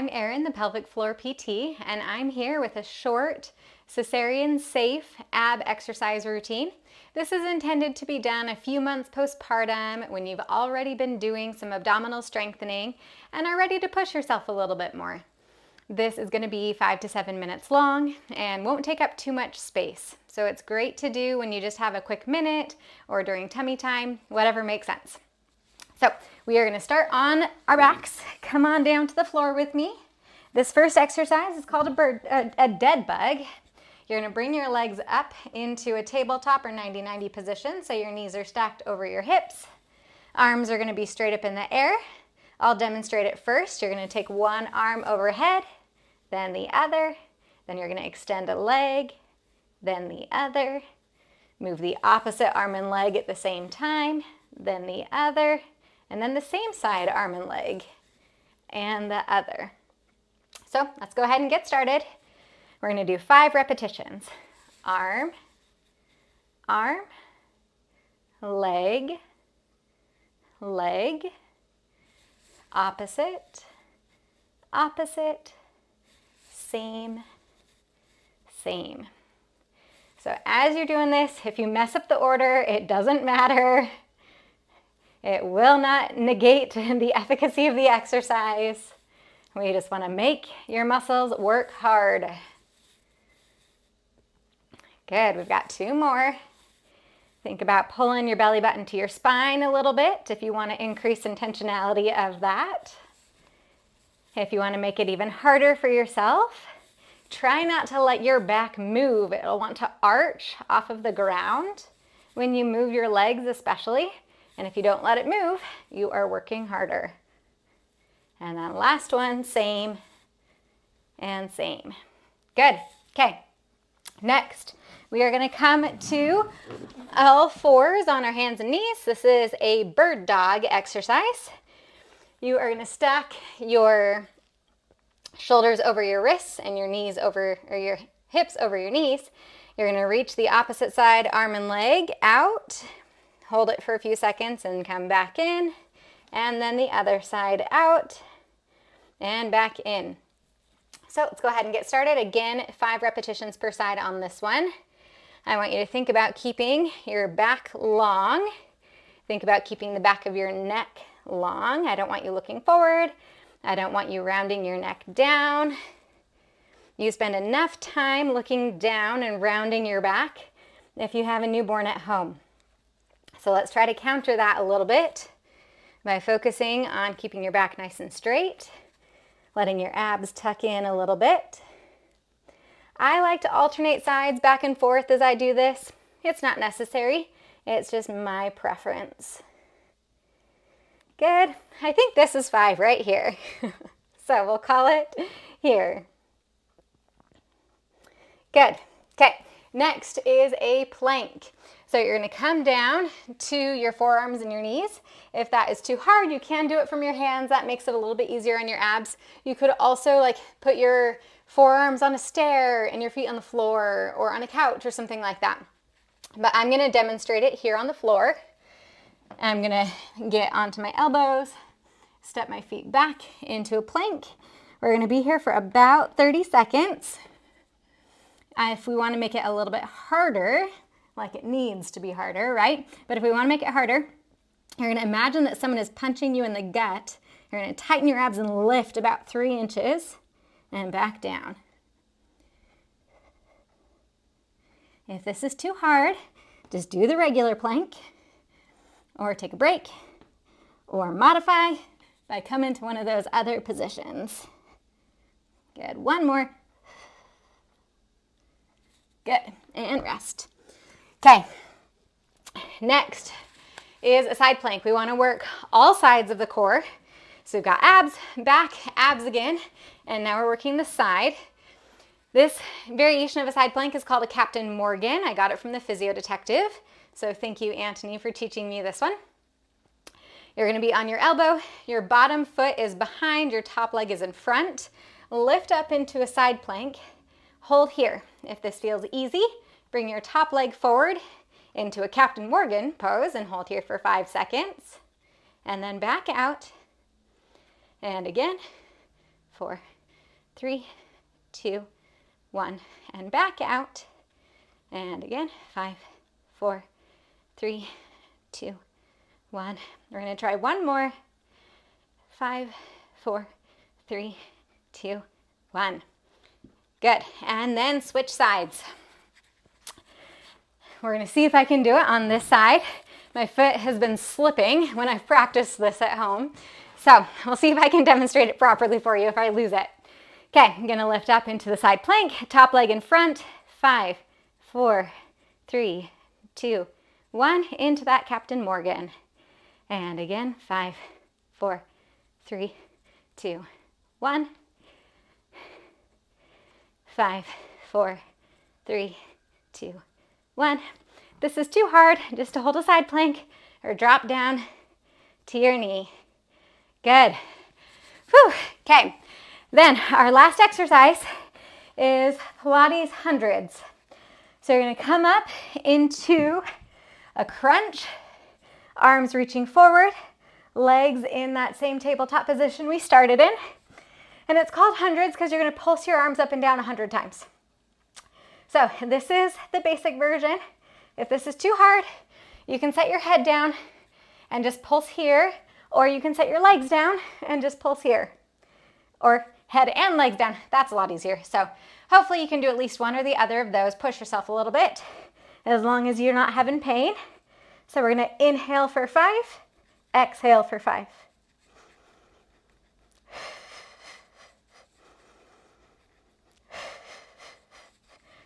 I'm Erin, the Pelvic Floor PT, and I'm here with a short Cesarean-Safe ab exercise routine. This is intended to be done a few months postpartum when you've already been doing some abdominal strengthening and are ready to push yourself a little bit more. This is going to be 5 to 7 minutes long and won't take up too much space. So it's great to do when you just have a quick minute or during tummy time, whatever makes sense. So we are going to start on our backs. Come on down to the floor with me. This first exercise is called a dead bug. You're going to bring your legs up into a tabletop or 90-90 position so your knees are stacked over your hips. Arms are going to be straight up in the air. I'll demonstrate it first. You're going to take one arm overhead, then the other. Then you're going to extend a leg, then the other. Move the opposite arm and leg at the same time, then the other. And then the same side, arm and leg, and the other. So let's go ahead and get started. We're going to do 5 repetitions. Arm, arm, leg, leg, opposite, opposite, same, same. So as you're doing this, if you mess up the order, it doesn't matter. It will not negate the efficacy of the exercise. We just want to make your muscles work hard. Good, we've got 2 more. Think about pulling your belly button to your spine a little bit if you want to increase intentionality of that. If you want to make it even harder for yourself, try not to let your back move. It'll want to arch off of the ground when you move your legs especially. And if you don't let it move, you are working harder. And then last one, same and same. Good. Okay. Next, we are going to come to all fours on our hands and knees. This is a bird dog exercise. You are going to stack your shoulders over your wrists and your knees over, or your hips over your knees. You're going to reach the opposite side, arm and leg out. Hold it for a few seconds and come back in. And then the other side out and back in. So let's go ahead and get started. Again, 5 repetitions per side on this one. I want you to think about keeping your back long. Think about keeping the back of your neck long. I don't want you looking forward. I don't want you rounding your neck down. You spend enough time looking down and rounding your back if you have a newborn at home. So let's try to counter that a little bit by focusing on keeping your back nice and straight, letting your abs tuck in a little bit. I like to alternate sides back and forth as I do this. It's not necessary. It's just my preference. Good. I think this is 5 right here. So we'll call it here. Good. Okay. Next is a plank. So you're going to come down to your forearms and your knees. If that is too hard, you can do it from your hands. That makes it a little bit easier on your abs. You could also put your forearms on a stair and your feet on the floor or on a couch or something like that. But I'm going to demonstrate it here on the floor. I'm going to get onto my elbows, step my feet back into a plank. We're going to be here for about 30 seconds. If we want to make it a little bit harder, like it needs to be harder, right? But if we want to make it harder, you're going to imagine that someone is punching you in the gut. You're going to tighten your abs and lift about 3 inches and back down. If this is too hard, just do the regular plank or take a break or modify by coming to one of those other positions. Good. 1 more. Good. And rest. Okay, next is a side plank. We want to work all sides of the core. So we've got abs, back, abs again, and now we're working the side. This variation of a side plank is called a Captain Morgan. I got it from the Physio Detective. So thank you, Anthony, for teaching me this one. You're going to be on your elbow. Your bottom foot is behind, your top leg is in front. Lift up into a side plank. Hold here. If this feels easy, bring your top leg forward into a Captain Morgan pose and hold here for 5 seconds. And then back out. And again, 4, 3, 2, 1, and back out. And again, 5, 4, 3, 2, 1. We're going to try one more. 5, 4, 3, 2, 1. Good. And then switch sides. We're going to see if I can do it on this side. My foot has been slipping when I've practiced this at home. So we'll see if I can demonstrate it properly for you if I lose it. Okay, I'm going to lift up into the side plank, top leg in front. 5, 4, 3, 2, 1. Into that Captain Morgan. And again, 5, 4, 3, 2, 1. 5, 4, 3, 2, 1. This is too hard just to hold a side plank or drop down to your knee. Good. Whew. Okay. Then our last exercise is Pilates Hundreds. So you're going to come up into a crunch, arms reaching forward, legs in that same tabletop position we started in. And it's called hundreds because you're going to pulse your arms up and down 100 times. So this is the basic version. If this is too hard, you can set your head down and just pulse here, or you can set your legs down and just pulse here, or head and legs down. That's a lot easier. So hopefully you can do at least one or the other of those. Push yourself a little bit as long as you're not having pain. So we're going to inhale for 5, exhale for 5.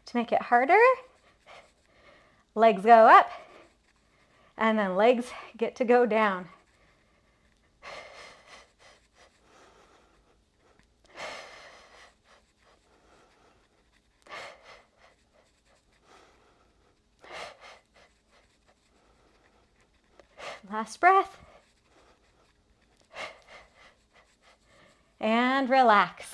To make it harder, legs go up, and then legs get to go down. Last breath. And relax.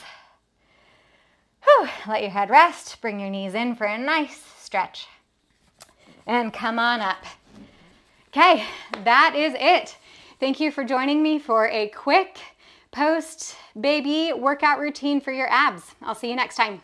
Whew. Let your head rest. Bring your knees in for a nice stretch. And come on up. Okay, that is it. Thank you for joining me for a quick post-baby workout routine for your abs. I'll see you next time.